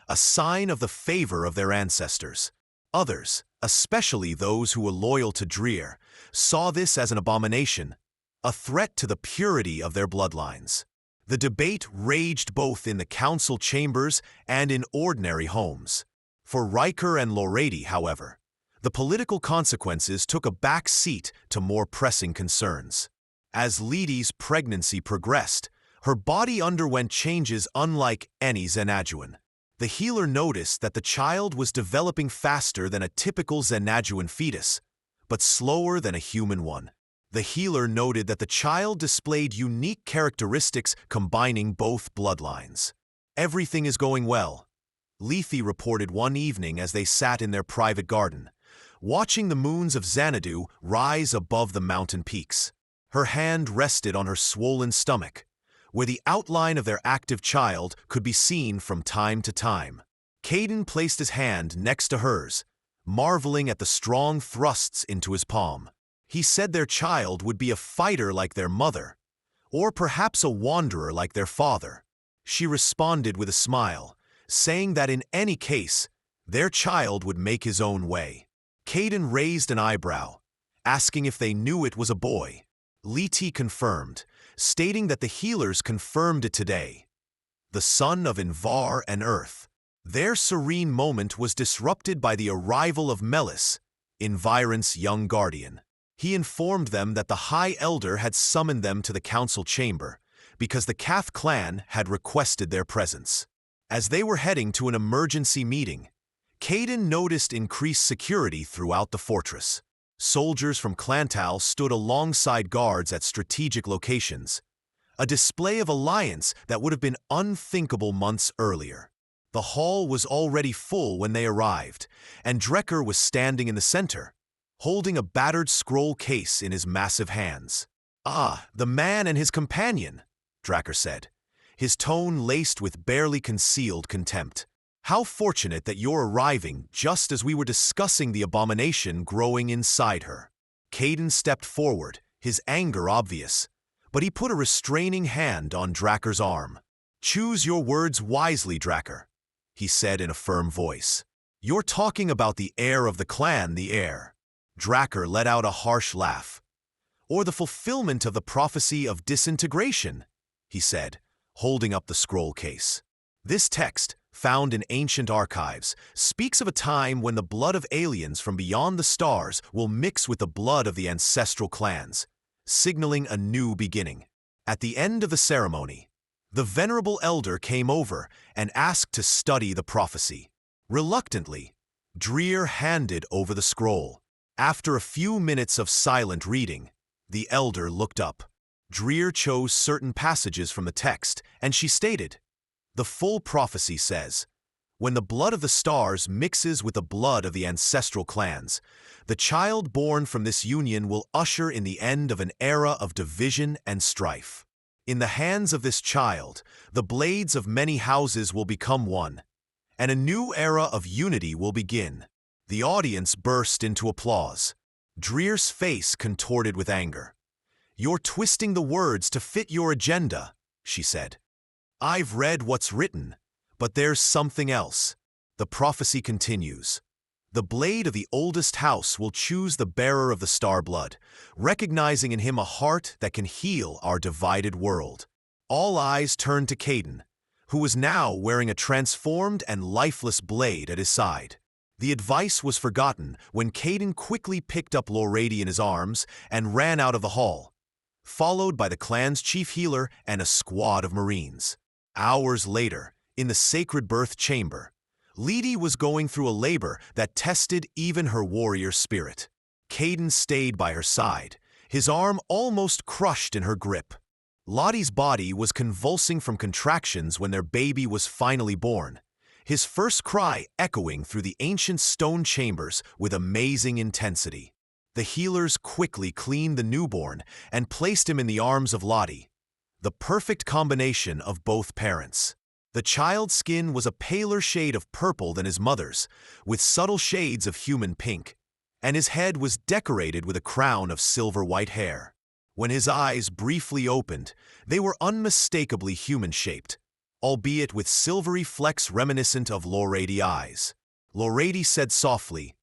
a sign of the favor of their ancestors. Others, especially those who were loyal to Dreer, saw this as an abomination, a threat to the purity of their bloodlines. The debate raged both in the council chambers and in ordinary homes. For Riker and Lorati, however, the political consequences took a back seat to more pressing concerns. As Leti's pregnancy progressed, her body underwent changes unlike any Xanaduan. The healer noticed that the child was developing faster than a typical Xanaduan fetus, but slower than a human one. The healer noted that the child displayed unique characteristics combining both bloodlines. "Everything is going well," Lethe reported one evening as they sat in their private garden, watching the moons of Xanadu rise above the mountain peaks. Her hand rested on her swollen stomach, where the outline of their active child could be seen from time to time. Kayden placed his hand next to hers, marveling at the strong thrusts into his palm. He said their child would be a fighter like their mother, or perhaps a wanderer like their father. She responded with a smile, saying that in any case, their child would make his own way. Kayden raised an eyebrow, asking if they knew it was a boy. Lethe confirmed, stating that the healers confirmed it today. The son of Invar and Earth. Their serene moment was disrupted by the arrival of Melis, Envirant's young guardian. He informed them that the High Elder had summoned them to the council chamber because the Kath clan had requested their presence. As they were heading to an emergency meeting, Kayden noticed increased security throughout the fortress. Soldiers from Clantal stood alongside guards at strategic locations, a display of alliance that would have been unthinkable months earlier. The hall was already full when they arrived, and Drecker was standing in the center, holding a battered scroll case in his massive hands. "Ah, the man and his companion," Drecker said, his tone laced with barely concealed contempt. "How fortunate that you're arriving just as we were discussing the abomination growing inside her." Kayden stepped forward, his anger obvious, but he put a restraining hand on Drecker's arm. "Choose your words wisely, Drecker," he said in a firm voice. "You're talking about the heir of the clan, the heir." Drecker let out a harsh laugh. "Or the fulfillment of the prophecy of disintegration," he said, holding up the scroll case. This text, found in ancient archives, speaks of a time when the blood of aliens from beyond the stars will mix with the blood of the ancestral clans, signaling a new beginning. At the end of the ceremony, the venerable elder came over and asked to study the prophecy. Reluctantly, Dreer handed over the scroll. After a few minutes of silent reading, the elder looked up. Dreer chose certain passages from the text, and she stated, "The full prophecy says, when the blood of the stars mixes with the blood of the ancestral clans, the child born from this union will usher in the end of an era of division and strife. In the hands of this child, the blades of many houses will become one, and a new era of unity will begin." The audience burst into applause. Dreer's face contorted with anger. "You're twisting the words to fit your agenda," she said. "I've read what's written, but there's something else." The prophecy continues. "The blade of the oldest house will choose the bearer of the star blood, recognizing in him a heart that can heal our divided world." All eyes turned to Kayden, who was now wearing a transformed and lifeless blade at his side. The advice was forgotten when Kayden quickly picked up Lorady in his arms and ran out of the hall, followed by the clan's chief healer and a squad of Marines. Hours later, in the sacred birth chamber, Lady was going through a labor that tested even her warrior spirit. Kayden stayed by her side, his arm almost crushed in her grip. Lottie's body was convulsing from contractions when their baby was finally born, his first cry echoing through the ancient stone chambers with amazing intensity. The healers quickly cleaned the newborn and placed him in the arms of Lottie, the perfect combination of both parents. The child's skin was a paler shade of purple than his mother's, with subtle shades of human pink, and his head was decorated with a crown of silver-white hair. When his eyes briefly opened, they were unmistakably human-shaped, albeit with silvery flecks reminiscent of Lorady eyes. Lorady said softly,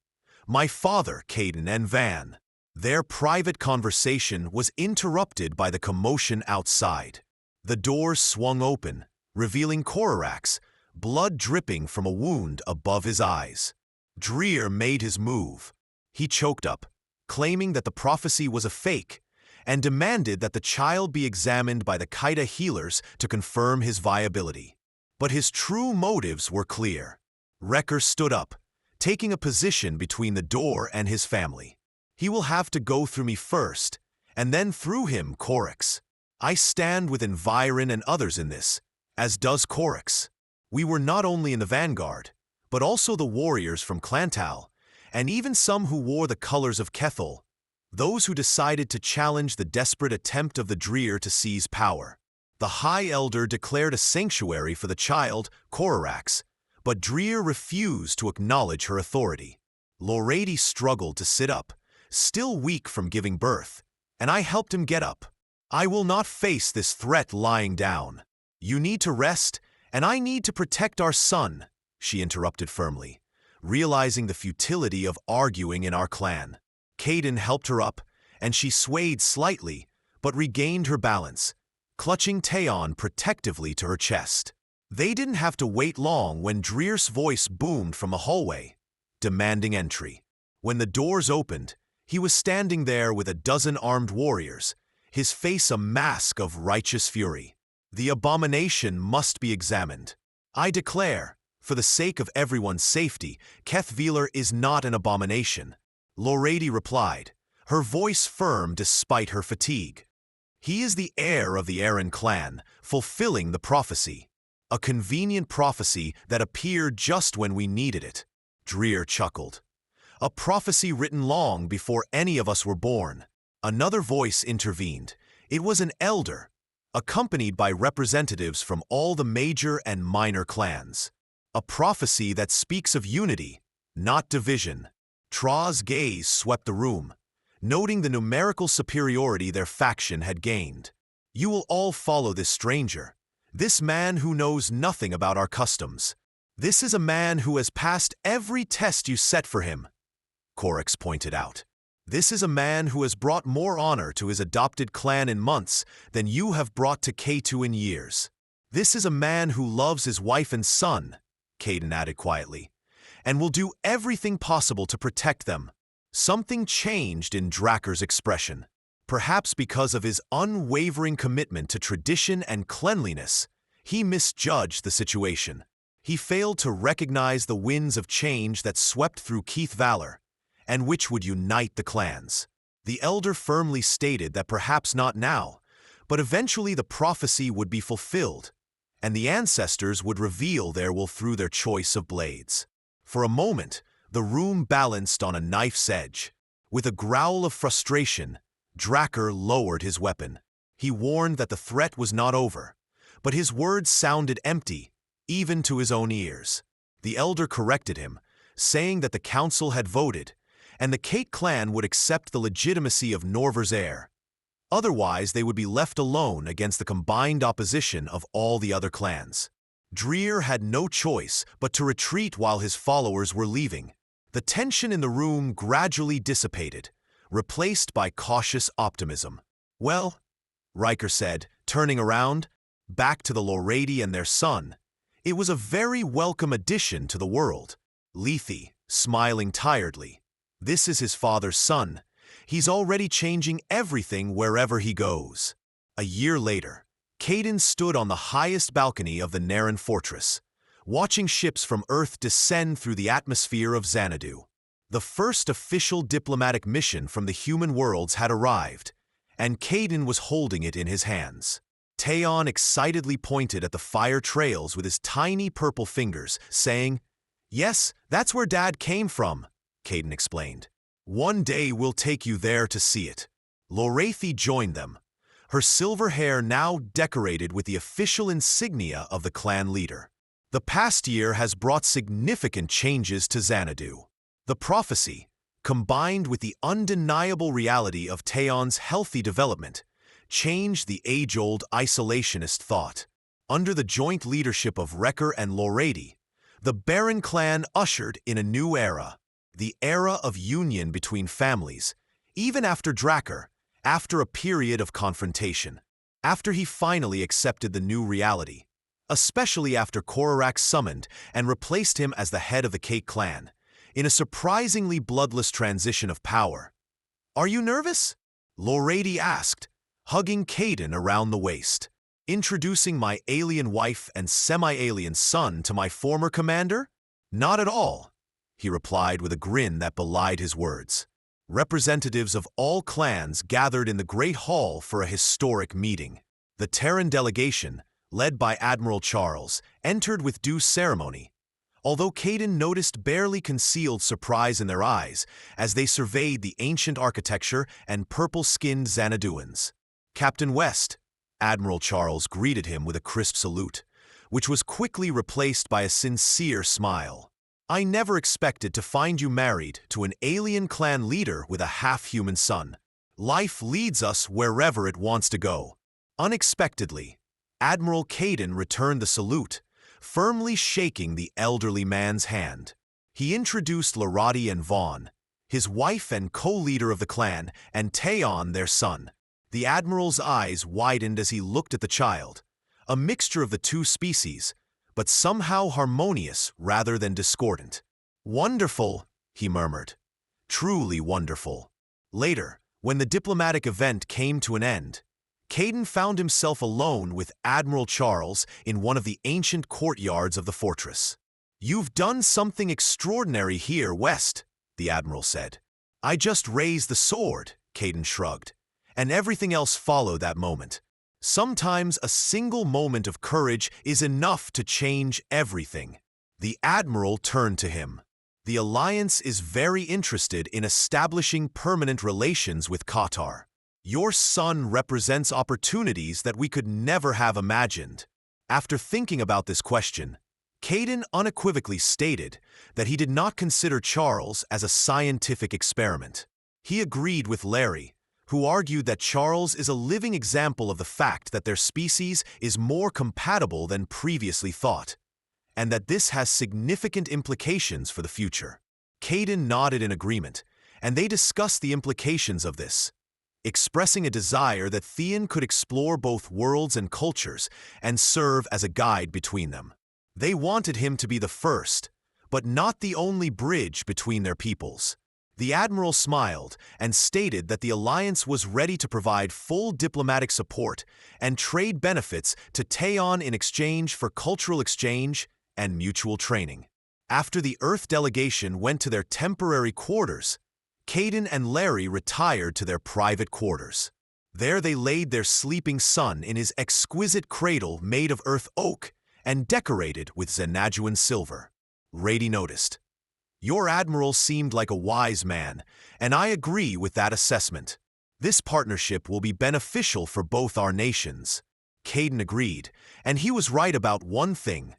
"My father, Kayden and Van." Their private conversation was interrupted by the commotion outside. The doors swung open, revealing Korax, blood dripping from a wound above his eyes. Dreer made his move. He choked up, claiming that the prophecy was a fake, and demanded that the child be examined by the Kayden healers to confirm his viability. But his true motives were clear. Wrecker stood up, taking a position between the door and his family. "He will have to go through me first, and then through him, Korax. I stand with Environ and others in this, as does Korax. We were not only in the vanguard, but also the warriors from Clantal, and even some who wore the colors of Kethel, those who decided to challenge the desperate attempt of the Dreer to seize power. The High Elder declared a sanctuary for the child, Korax, but Dreer refused to acknowledge her authority. Lorady struggled to sit up, still weak from giving birth, and I helped him get up. "I will not face this threat lying down. You need to rest, and I need to protect our son," she interrupted firmly, realizing the futility of arguing in our clan. Kayden helped her up, and she swayed slightly, but regained her balance, clutching Taeon protectively to her chest. They didn't have to wait long when Dreer's voice boomed from the hallway, demanding entry. When the doors opened, he was standing there with a dozen armed warriors, his face a mask of righteous fury. "The abomination must be examined. I declare, for the sake of everyone's safety, FiEvolution is not an abomination," Lorady replied, her voice firm despite her fatigue. "He is the heir of the Aaron clan, fulfilling the prophecy. A convenient prophecy that appeared just when we needed it." Dreer chuckled. "A prophecy written long before any of us were born." Another voice intervened. It was an elder, accompanied by representatives from all the major and minor clans. "A prophecy that speaks of unity, not division." Tra's gaze swept the room, noting the numerical superiority their faction had gained. "You will all follow this stranger, this man who knows nothing about our customs. This is a man who has passed every test you set for him," Korax pointed out. "This is a man who has brought more honor to his adopted clan in months than you have brought to K2 in years. This is a man who loves his wife and son," Kayden added quietly, "and will do everything possible to protect them." Something changed in Draker's expression. Perhaps because of his unwavering commitment to tradition and cleanliness, he misjudged the situation. He failed to recognize the winds of change that swept through Keith Valor, and which would unite the clans. The elder firmly stated that perhaps not now, but eventually the prophecy would be fulfilled, and the ancestors would reveal their will through their choice of blades. For a moment, the room balanced on a knife's edge. With a growl of frustration, Draker lowered his weapon. He warned that the threat was not over, but his words sounded empty, even to his own ears. The elder corrected him, saying that the council had voted, and the Kate clan would accept the legitimacy of Norver's heir. Otherwise, they would be left alone against the combined opposition of all the other clans. Dreer had no choice but to retreat while his followers were leaving. The tension in the room gradually dissipated, replaced by cautious optimism. "Well," Riker said, turning around, back to the Lorady and their son, "it was a very welcome addition to the world." Lethe, smiling tiredly, "This is his father's son. He's already changing everything wherever he goes." A year later, Kayden stood on the highest balcony of the Naren fortress, watching ships from Earth descend through the atmosphere of Xanadu. The first official diplomatic mission from the human worlds had arrived, and Kayden was holding it in his hands. Taeon excitedly pointed at the fire trails with his tiny purple fingers, saying, "Yes, that's where Dad came from," Kayden explained. "One day we'll take you there to see it." Lorathi joined them, her silver hair now decorated with the official insignia of the clan leader. The past year has brought significant changes to Xanadu. The prophecy, combined with the undeniable reality of Taeon's healthy development, changed the age-old isolationist thought. Under the joint leadership of Wrecker and Lorady, the Baron clan ushered in a new era, the era of union between families, even after Drakkar, after a period of confrontation, after he finally accepted the new reality, especially after Korarak summoned and replaced him as the head of the Kate clan, in a surprisingly bloodless transition of power. "Are you nervous?" Lorady asked, hugging Kayden around the waist. "Introducing my alien wife and semi-alien son to my former commander? Not at all," he replied with a grin that belied his words. Representatives of all clans gathered in the Great Hall for a historic meeting. The Terran delegation, led by Admiral Charles, entered with due ceremony, although Kayden noticed barely concealed surprise in their eyes as they surveyed the ancient architecture and purple-skinned Xanaduans. "Captain West," Admiral Charles greeted him with a crisp salute, which was quickly replaced by a sincere smile. "I never expected to find you married to an alien clan leader with a half-human son. Life leads us wherever it wants to go." Unexpectedly, Admiral Kayden returned the salute, firmly shaking the elderly man's hand. He introduced Lorady and Vaughn, his wife and co-leader of the clan, and Taeon, their son. The Admiral's eyes widened as he looked at the child, a mixture of the two species, but somehow harmonious rather than discordant. "Wonderful," he murmured. "Truly wonderful." Later, when the diplomatic event came to an end, Kayden found himself alone with Admiral Charles in one of the ancient courtyards of the fortress. "You've done something extraordinary here, West," the Admiral said. "I just raised the sword," Kayden shrugged, "and everything else followed that moment. Sometimes a single moment of courage is enough to change everything." The Admiral turned to him. "The Alliance is very interested in establishing permanent relations with Qatar. Your son represents opportunities that we could never have imagined." After thinking about this question, Kayden unequivocally stated that he did not consider Charles as a scientific experiment. He agreed with Larry, who argued that Charles is a living example of the fact that their species is more compatible than previously thought, and that this has significant implications for the future. Kayden nodded in agreement, and they discussed the implications of this, expressing a desire that Theon could explore both worlds and cultures and serve as a guide between them. They wanted him to be the first, but not the only bridge between their peoples. The Admiral smiled and stated that the Alliance was ready to provide full diplomatic support and trade benefits to Taeon in exchange for cultural exchange and mutual training. After the Earth delegation went to their temporary quarters, Kayden and Larry retired to their private quarters. There they laid their sleeping son in his exquisite cradle made of earth oak and decorated with Xanaduan silver. Rady noticed, "Your Admiral seemed like a wise man, and I agree with that assessment. This partnership will be beneficial for both our nations." Kayden agreed, and he was right about one thing.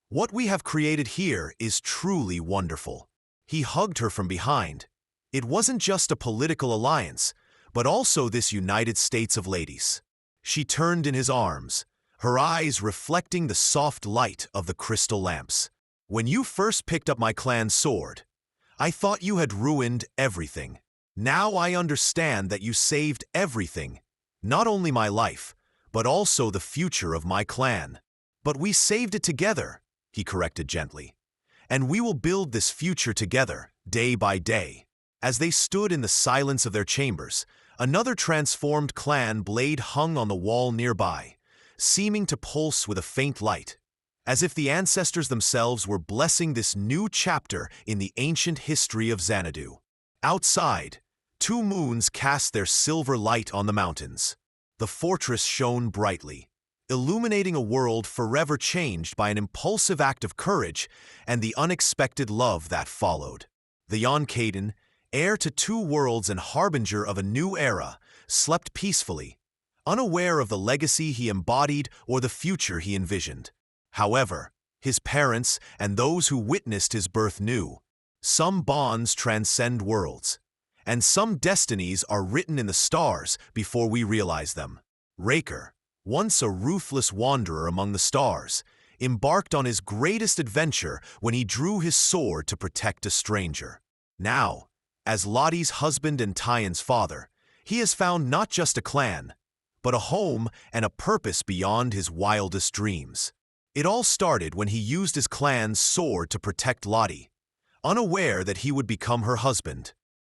"What we have created here is truly wonderful." He hugged her from behind. It wasn't just a political alliance, but also this United States of ladies. She turned in his arms, her eyes reflecting the soft light of the crystal lamps. When you first picked up my clan's sword, I thought you had ruined everything. Now I understand that you saved everything, not only my life, but also the future of my clan. But we saved it together, he corrected gently. And we will build this future together, day by day. As they stood in the silence of their chambers, another transformed clan blade hung on the wall nearby, seeming to pulse with a faint light, as if the ancestors themselves were blessing this new chapter in the ancient history of Xanadu. Outside, 2 moons cast their silver light on the mountains. The fortress shone brightly, illuminating a world forever changed by an impulsive act of courage and the unexpected love that followed. The young Kayden, heir to 2 worlds and harbinger of a new era, slept peacefully, unaware of the legacy he embodied or the future he envisioned. However, his parents and those who witnessed his birth knew, some bonds transcend worlds, and some destinies are written in the stars before we realize them. Raker, once a ruthless wanderer among the stars, embarked on his greatest adventure when he drew his sword to protect a stranger. Now, as Lottie's husband and Tyan's father, he has found not just a clan, but a home and a purpose beyond his wildest dreams. It all started when he used his clan's sword to protect Lottie, unaware that he would become her husband.